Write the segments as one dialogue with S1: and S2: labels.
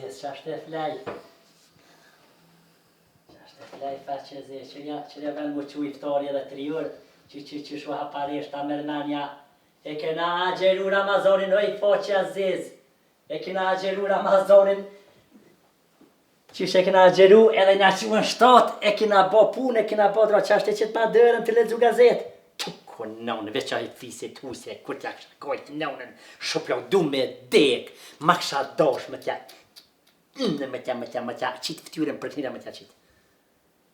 S1: zez, ç'është e flaj. Ç'është e flaj faqe zez, që vën mu çu iftari edhe 3 orë, që shu haparesh ta mërnanja. E kena agjeru Ramazanin, oj faqe zez. E kena agjeru Ramazanin. Qysh e kena agjeru edhe nga quen 7, e kena bo punë, e kena bo dra qashte që t'ma dërën të lexu gazetë. Ku nëunë, veç a i fisit huse, kur t'ja kësha kojt nëunën, shupjo du me dek, ma kësha dosh me t'ja, me t'ja, qitë ftyrën për knira me t'ja qitë.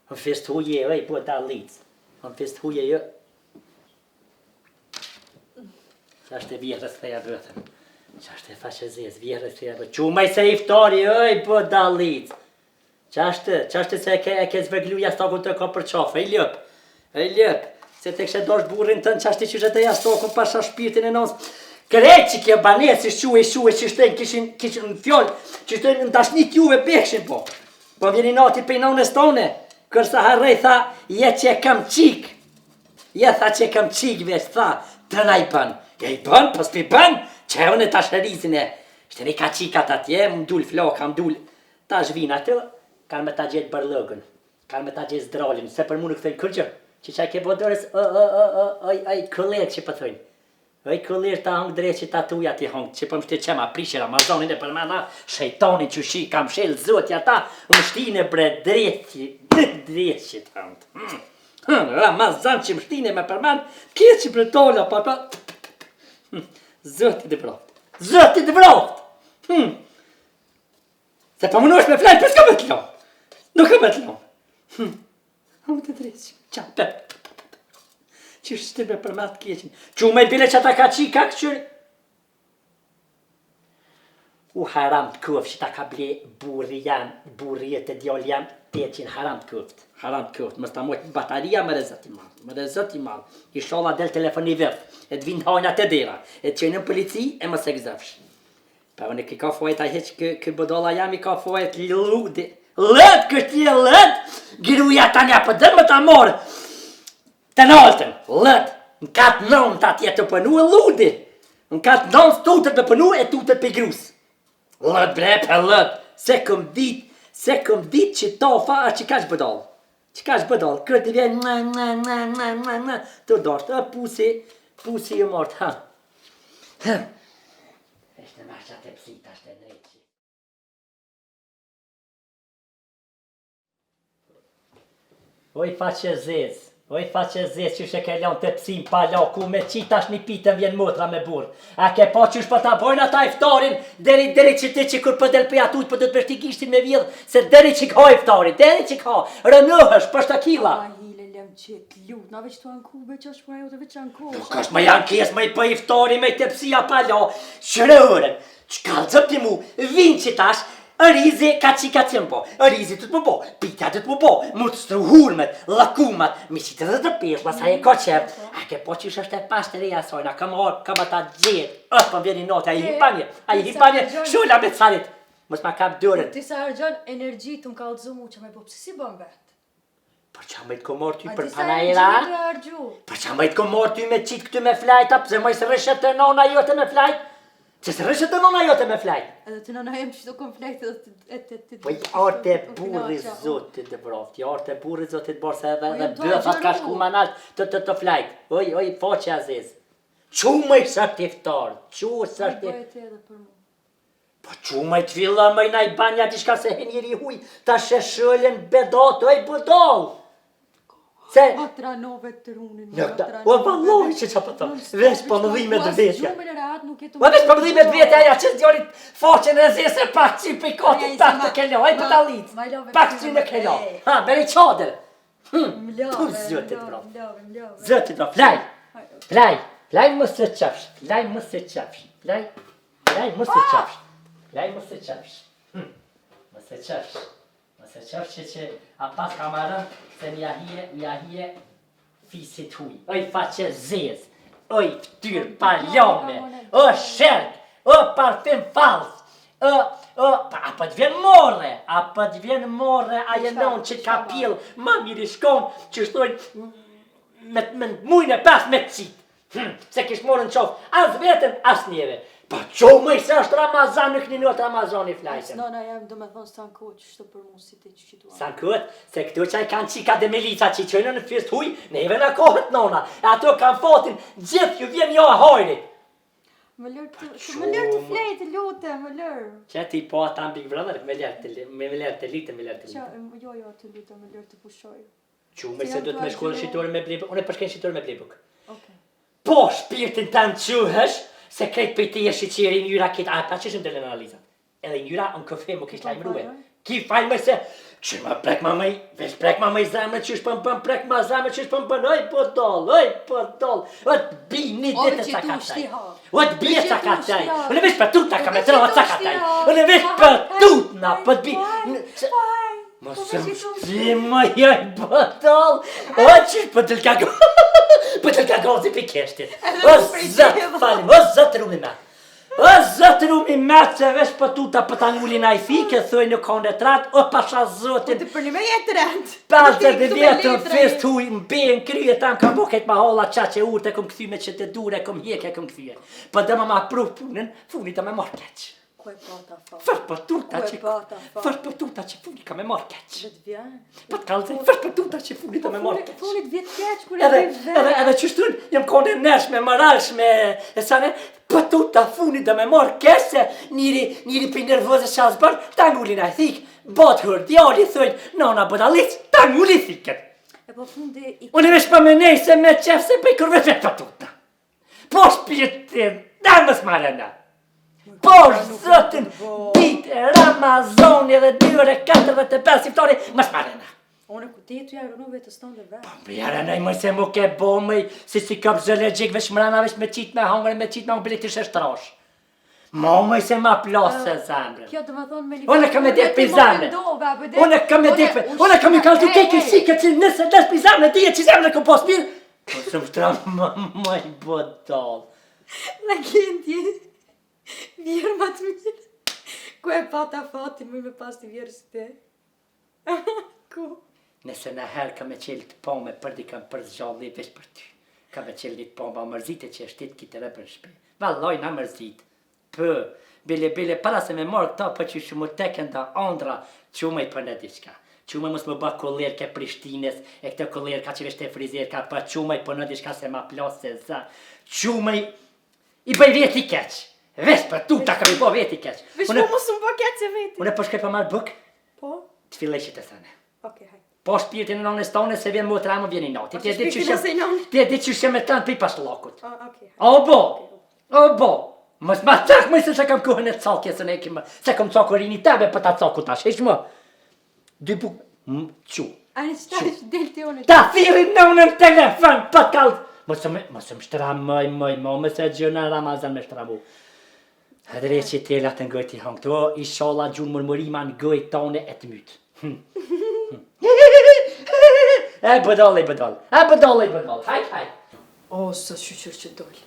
S1: Në fest huje, oj, po da lic, në fest huje, jo. Qashte vjerës theja vëthën, qashte faqe zez, vjerës theja vëthën, qumaj se iftari, oj, po da lic. Qashte se e ke zvegluja stakun të ka për qafë, e ljëp. Se te kështë dosh burrin tënë qashti që shëtë e jastokën pasha shpirtin e nësë. Kërejt që kje banet, si shuë, që shtojnë kishin në fjollë, që shtojnë në dashnit juve pekshin po. Po vjeni nati për nënës tone, kërsa harrej tha, je që kam qik. Je tha që kam qik veç, tha, të na i bën. Ja i bën, pas për bën, që e unë e tasherizin e. Shteni ka qikat atje, më dull floka, më dull. Ta zhvin atë, kanë me ta gjithë bërlëgën, kanë me ta gjithë zdralin, se për mu në këthejnë kërgjë. Që qa ke bodorës, oj, këllerë që pëthojnë. Oj, këllerë ta hongë drejtë që ta tuja ti hongë, që për mështi qema prishë Ramazanin e për mëna, shejtonin që shi kam shelë zotja ta, më shtine bre drejtë që ta hongë. Ramazan që më shtine me për mëna, kje që për tolla, pa. Zotit e vroft. Se për mënosh me flajt, për s'ka me t'lo. Nuk e me t'lo. Hongë të drejtë. Qa, që shtë me për matë kjeqin. Që me bile që ta ka qi, ka këqyri? U haram të këft që ta ka ble burri jam, burri e të djall jam, 800 haram të këft. Haram të këft, mës ta mojtë bataria më rezët i malë. I sholla del telefoni vërth, e të vind hajna të dera, e të qenë në polici, e mës e gëzëfsh. Pa unë ki ka fojt a heq kë bëdolla jam, i ka fojt ludi. Lët, kështë je lët, giruja ta nja për dërmë ta morë. Të naltën, lët, në katë nëmë të atje të pënu e ludi. Në katë nëmë të tutët të pënu e tutët për grusë. Lët bre për lët, se këm dit që ta fa a që ka që bëdallë. Që ka që bëdallë, kërë të vjen, të doshtë, pusi e mortë, ha. Eshte ma që atë pësit, ashte në rejtë. Oj faqe zez që shë ke lanë të pësim pa laku me qitash një pitën vjen motra me burë. A ke pa që shpa ta bojnë ata iftarin, deri që ti që kur për del për jatut për të të bështi gishtin me vjedhë, se deri që ka iftarin, deri që ka, rënëhësh për shtakila.
S2: A hile lem qëtë lut, na veç të anku, veç është për ajo të veç anku.
S1: Nuk është me janë kes me i për iftarin me të pësia pa la, shërërën, që ka zëp ti mu, vinë që tash, Arizi ka qika qenë po, arizi të të më po, pitja të të më po, më të struhurmet, lakumat, miqit edhe të peshma, sa e ka qeft. A ke po që është e pas të reja sojna, kam ata gjithë, është për vjeni note, a i hipanje, shulla me të sarit, mos ma kap dërën.
S2: Ti sa argjon energji të më ka alëzu mu që me po pësi si bën vetë.
S1: Për që me të komor ty për panajera? Për që me të komor ty me qitë këty me flajta, pëse moj së rëshet të nona jote me flajt? Që së rëshet të nona jote me flajt?
S2: Edhe të nona jem që të konflikt edhe të...
S1: Po i arte burri zotit të vrofti, arte burri zotit borë se edhe bëfat ka shku manalt të flajt. Oj, faqe aziz. Qumë i sërti iftar, qumë i sërti... Po qumë i të villa më i naj banja t'i shka se henjeri huj, ta sheshëllen bedat, oj budol. Se...
S2: Atra nove të runin,
S1: o valoj që që pëtë, vesh për më dhime të vetja.
S2: O
S1: vesh për më dhime të vetja, ja që s'djorit faqen e zese pak që për koti tak të kello, aj për talit, pak që në kello. Ha, beri qader. Tu zëtit bro, zëtit bro, flaj më se qafsh, flaj më se qafsh, më se qafsh që a pas kamarën, se mja hije fisit huj, oj faqe zez, oj ftyrë paljome, o shërk, o parfim fals, a për të vjen more, a jenon që ka pil, ma miri shkon, që shtojnë me mujnë e pas me të qitë, se kish morën qof, as vetën, as njeve, Pa qomëj se është Ramazan, nuk një notë Ramazan i flajsen.
S2: Nona jam do me thonë s'tan kohë që shto për mu si ti që tu.
S1: San kohët, se këtu qaj kanë qika dhe milica që qëjnë në fest huj, neve në kohët nona. E ato kanë fatin, gjithë ju vjen jo a hojri.
S2: Më lërë të flejtë, lutë, më lërë.
S1: Që ti po ata në Big Brother, me lërë të litë.
S2: Jo, të lutë, më lërë të pushoj.
S1: Qumëj se du të me shkollë shqitore me blibuk, unë e përshken shqitore me blibuk.
S2: Okej.
S1: Po shpirtin të në quhësh, se krejt për ti e shqyri njëra këtë, a ta që shumë të lënë analizat. Edhe njëra në këfe më kishtë lajmëruhe. Ki falj me se, që më prek ma mëj, vesh prek ma mëj zemë, që është pëm, prek ma zemë, që është pëm, oj po doll, o të bi një ditë të cakataj. O të bi e cakataj. Unë vesh për tuta ka me të rohë cakataj. Unë vesh për tutna, për të bi. Ma sëmë shtima, jaj po doll. O që për të lka për të lka gozi për keshtit. O zëtë falim, o zëtë rumi me. O zëtë rumi me se vesh për tuta për të ngullin a i fike, thuj në konde të ratë, o pasha zotin.
S2: Po të për një me jetë rëndë.
S1: 50 vjetër fest huj, më kryje tam ka buket ma holla qa që urte, kom këthy me që të dure, kom hjeke, kom këthyje. Për dhe ma pruh punën, funit të me marrë keq.
S2: Ku e pata fa?
S1: Fërë për tuta që funit ka me marrë keq.
S2: Dhe të vjen?
S1: Për të kalëzën, fërë për tuta që funit të me marrë keq.
S2: Funit vjetë keq, kur e vej vej.
S1: Edhe qështun, jem konde nërshme, maralshme, e sane, për tuta funit të me marrë keq, se njëri për nervozë shas bërë, ta ngullin a thikë, botë hërë, djali thëjnë, nona bëdalic, ta ngullin thikët.
S2: E po fundi i...
S1: Unë vesh për me nej se me qef se për i kërve vetë për tuta. Po shpirtin, da më s'marena. Po zëtin, ditë, Ramazoni dhe 2 ore 45 iftori, më s'marena.
S2: Unë ku ti të jarë vetë s'ton dhe vetë.
S1: Po më jarënaj më se mu ke bo mëj, si këp zëlegjik vesh mrena vesh me qitë me hangre, me qitë me hangre, bilet ishe shtrash. Ma mëj se ma plasë se zamre.
S2: Kjo të më thonë me një...
S1: Unë kam e dek për zamre. Unë kam e dek për... Unë kam i kaltu keke shike që nëse des për zamre, dije që zamre kom pos mirë. Po se më shtra mëj bodal.
S2: Në këndi, vjerë ma të mirë. Ku e pata fati, mëj me pas të vjerë së te. Ku?
S1: Nëse në herë kam e qelë të pome, përdi kam për zgjalli vesh për ty. Kam e qelë një të pome, a mërzite që është ti kitë repër shpe. Valoj na mërzit. Pë, bile, para se me marrë këta për që shumë teken da andra, qumej për në diçka. Qumej mos më bë kollerë ke Prishtines, e këtë kollerë ka që veshte frizer, ka për qumej për në diçka se ma plasë se za. Qumej, i bëj veti keq. Vesh për tuta kam i bo veti keq.
S2: Vesh po mos më bë keq se veti.
S1: Unë po shkoj për marrë buk,
S2: po?
S1: të filleshit e thane.
S2: Okej, haj.
S1: Po shpirtin në nënës tone se vjen motra më vjen i nati.
S2: Ti e
S1: di që shem me tanë për i pas lakut.
S2: Okej.
S1: O bo. Mos ma cak më se që kam kohën e cakje se ne kemë, se kam cakurin i tebe për ta caku tash, heq më. 2 buk, qu.
S2: A në qëta është del të unë?
S1: Ta thirin në unë në telefon, për t'kallë. Mos më shtra më se gjëna Ramazan me shtra mu. Hadre që t'jelat në gëjt i hangë, të i shala gjunë mërmërima në gëjt tane e të mytë. E bëdall, haj.
S2: O, së shqyqër që dollë.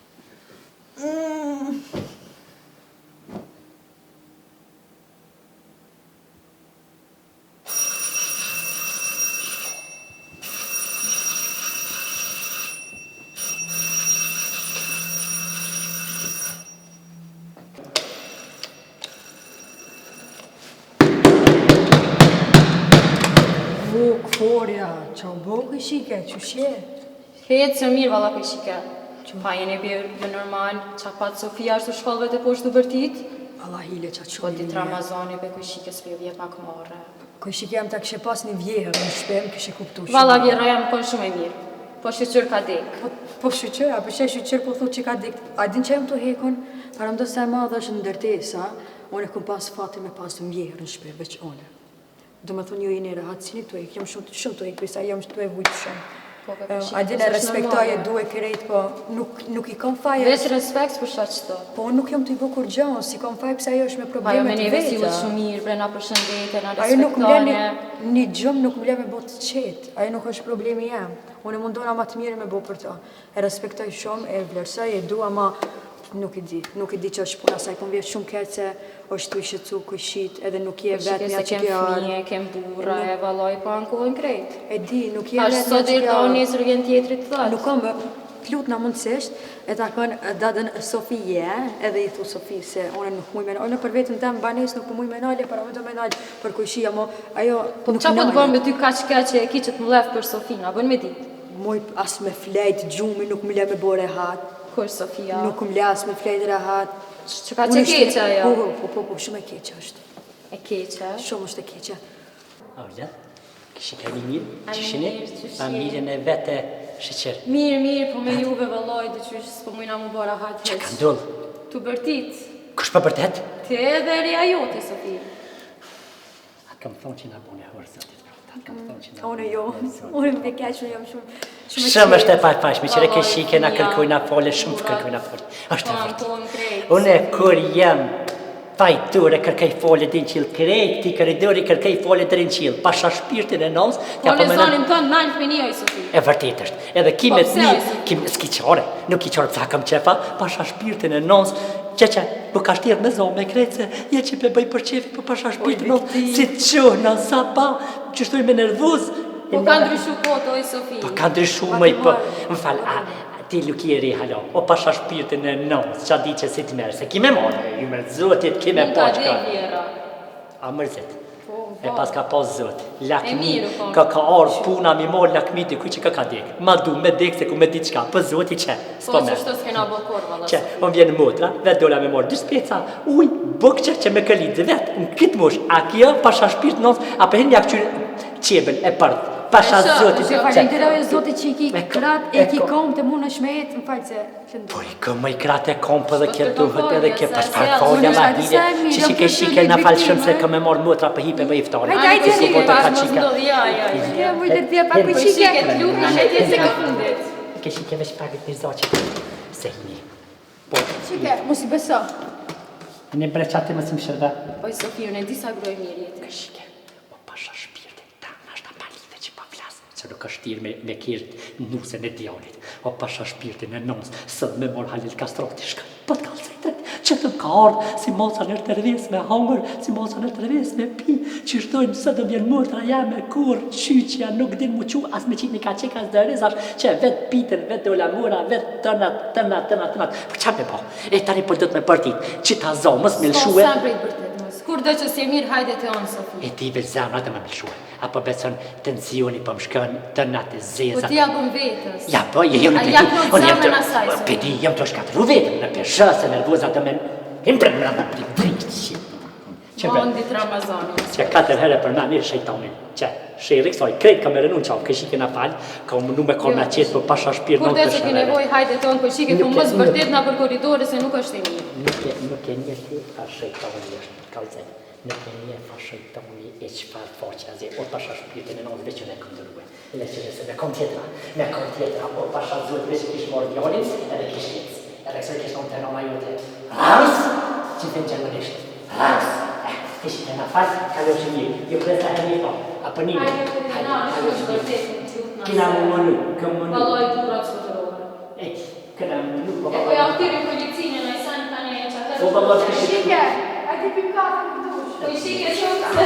S2: Këforja, që o bo këshike, që shje?
S3: Hetë se mirë vala këshike. Pa jeni bjë normal, që patë Sofia është të shkollëve të poshtë të bërtit?
S2: Allah hile që
S3: Po ditë Ramazani për këshike s'pe vjetë ma këmarë.
S2: Këshike jam të këshe pas një vjerë në shpem, këshe kuptu shumë.
S3: Vala vjera jam konë shumë e mirë. Po shqyqër ka dek.
S2: Po shqyqër, a përshë shqyqër po thot që ka dek. A din që jam të hekon, para më do se ma dhe është në ndërtesa, unë e kom pas fati me pas një vjerë në shpem, veç one. Do me thonë ju i një rahatësini të ek, jam shumë të ek, përsa jam të e vujtë shumë. A din e respektoj e du e kërejt, po nuk i kom faj...
S3: Veç respekt për shaq qëto.
S2: Po nuk jam të i bukur gjonë, si kom faj pësa jo është me
S3: Ajo
S2: problemet
S3: me
S2: të
S3: neve si
S2: veta.
S3: u shumë mirë, bre na përshëndetje, na
S2: Ajo nuk më
S3: respektone.
S2: një gjumë nuk më le me bo të qetë, ajo nuk është problemi jam. Unë mundona ma të mirë me bo për ta. E respektoj shumë, e vlerësoj, e du, ama nuk i di që është puna, sa i kom vjetë shumë ketë se është të i shëcu këshit, edhe nuk je vetë mja që kjo arë.
S3: Fëmije, kem burra, e valoj, po ankohen krejt.
S2: E di, nuk je
S3: Tash
S2: vetë
S3: sot
S2: mja që
S3: dirë
S2: kjo
S3: do
S2: arë.
S3: njësër vjen tjetrit të thot.
S2: Nuk kam, t'lut na mundësisht, e ta kënë dadën Sofije, edhe i thu Sofi se unë nuk muj me nalë, unë për vetën tem banes nuk muj me nalë, para me do me nalë për kujshia, mo ajo
S3: Po
S2: nuk
S3: qa po të bërë
S2: nalë.
S3: me ty kaq që e ki që të më lef për Sofina, bën me ditë.
S2: Muj as me flejt gjumi, nuk më le me bore hat,
S3: Kur Sofia?
S2: nuk më le as me flejt rehat.
S3: Që ka që keqe ajo?
S2: Po, shumë e keqe është.
S3: E keqe?
S2: Shumë është e keqe.
S1: Aullet, kështë ka një mirë,
S3: A
S1: qëshini,
S3: mirë, qëshini.
S1: familjen e vete shqeqer.
S3: Mirë, po me juve vëlloj dhe qysh s'po mujna mu bora hat
S1: Që
S3: heq.
S1: ka ndollë?
S3: Tu bërtit,
S1: Kush për përtet?
S3: te edhe reja jote, Sofi.
S1: A kam thonë që nga bune hërë zotit. A kam thonë që nga
S2: Unë jo, unë më keq, unë jam shumë
S1: Shumë është e pashme, që
S3: Vallaj,
S1: shike na
S3: ja.
S1: kërkujna fole, shumë
S3: Ura.
S1: kërkujna fole. Është e
S3: Po,
S1: vërtet.
S3: po, më krejt.
S1: Unë kur jam fajture kërkej fole din qilë, krejt ti koridori kërkej fole drin qilë, pasha shpirtin e nos,
S3: Po në zonin tënë nalë për një oj, Sofi.
S1: e vërtet është. Edhe kime
S3: Po,
S1: të
S3: pse
S1: mi,
S3: është?
S1: s'ki qore, nuk i qore pësa kam qefa, pasha shpirtin e nos, që, nuk ka shtirë me zonë me krejtë se, je që pe bëj për qefi, po pasha shpirtin e nos, si të qohë, në sa pa, që shtoj me nervuz.
S3: Po ka ndryshu koto, oj, Sofi.
S1: Po ka ndryshu mëj, po, më falë, ti lukjeri halo, o pasha shpirtin e nos, qa di që si të merë, se kime mone, ju mërë zotit, kime
S3: Mund ta
S1: poqka.
S3: dhe vjera.
S1: A mërzit,
S3: Po,
S1: e pas ka pas zot, lakmi,
S3: mirë, po.
S1: ka orë puna mi morë lakmi dikuj që ka dek, ma du me dek se ku me ditë qka, për zoti që,
S3: Po
S1: s'po
S3: që
S1: merë.
S3: shto s'kena bokor, valla,
S1: Që,
S3: Sofi.
S1: unë vjenë motra, vetë dola me morë 2 speca, uj, bëkqe që me këllitë vetë, në këtë mosh, a kjo pasha shpirt nos, a për hinë ja këqyre qebën e përdë, pasha
S3: E shë,
S1: zotit.
S3: e shë,
S2: Falenderoj zotit që i ki
S1: Me kë-
S2: krat,
S1: e
S2: e ki
S1: ko-
S2: kom të mund në shmet, më falë se
S1: Po i këmë i kratë e kompë dhe
S3: Po
S1: kjo
S3: të
S1: duhet
S3: kërkoj,
S1: edhe kjo
S3: se-
S1: pas
S3: se-
S1: farë
S3: se-
S1: folja
S2: unë
S1: ma
S2: është
S1: hile,
S2: atë se
S1: që
S2: mirë,
S1: shike
S2: kjo
S1: shike
S2: është
S1: na
S2: një
S1: falë shumë se
S2: viktimë,
S1: këmë morë mutra për hipe më iftore.
S2: Hajde, hajde,
S1: Si po të
S3: pas
S1: ka
S3: mos
S1: qika.
S3: ndodh, ja.
S2: Ja, mujtë të dhja pa
S1: Hen-
S3: Po
S2: kuqike.
S3: shike të lutë në me tjetë se ka fundit.
S1: Ke shike veç pagët një zoqë. Se hini. Po,
S2: Qike, mos i beso.
S1: në breqate më si më shërda.
S3: Oj, Sofi, unë e disa groj mirë jetë.
S1: Ke shike, po pasha shpirtin ta, në ashta palite që pa flasë. Që nuk është tirë me kirtë nusën e djallit. O pasha shpirtin e nons, sëd me morë Halil Kastroti shka. Po të kalë sejtret, që të ka ardhë, si moca në të rëves me hangër, si moca në të rëves me pi, që shdojnë së do vjen motra ja me kur, qyqja nuk din mu qu, as me qitë një ka qek as dhe rezash, që vetë pitën, vetë dola mura, vetë tënat. Po qa me po? E tani për do të me përtit, që ta zomës me
S3: Po,
S1: lëshue.
S3: sa brejt bërtet, mos. Kur do që si e mirë, hajde të onë, Sofi.
S1: E ti veç zemra të më lëshue. Apo besën tensioni për më shkën, tënat e
S3: Po
S1: zeza.
S3: ti japën vetës.
S1: Ja, po, jo në
S3: A
S1: pedi.
S3: ja kënë
S1: Unë jam
S3: zemrën asaj, Sofi.
S1: pedi, jam të shkatru vetëm në peshë, se nervoza të me... Himbre më rada për dritë që... Që bre,
S3: Bondit Ramazani.
S1: që 4 herë për na mirë shejtonin. Që, shejrik, soj, krejt ka me rënun qavë, këshi kena falë, ka më nu me korna qetë, për pasha shpirë
S3: Kur
S1: në
S3: dhe
S1: të
S3: që ke
S1: shërere.
S3: nevoj, hajde të onë, po shike, po
S1: Nuk e-
S3: mos vërtet na për koridore, se nuk është e mirë.
S1: Nuk e një ti fa shejtoni është, kalëzë. Nuk e një fa shejtoni e që farë foqë, azi, o pasha shpirtin e në dhe që ne këndërruë. Dhe që nëse me kom tjetra, o pasha zhët veç kish morë djallin, edhe kish jetës. Edhe kësër kish në të nëma jote. Rams! Që të në gjermërisht. Rams! Kish të në falë, kalë që mirë. Jo presta e një pa. Apo një. Kina më mënu, këmë mënu.
S3: Valoj dura që të rohë.
S1: E, këna më mënu, po
S3: E po ja këtyri policinë, në i sanë tani e që atër.
S1: Po, po, po,
S2: Qike, a ti pim kafe në dush.
S3: Po i shike shumë se...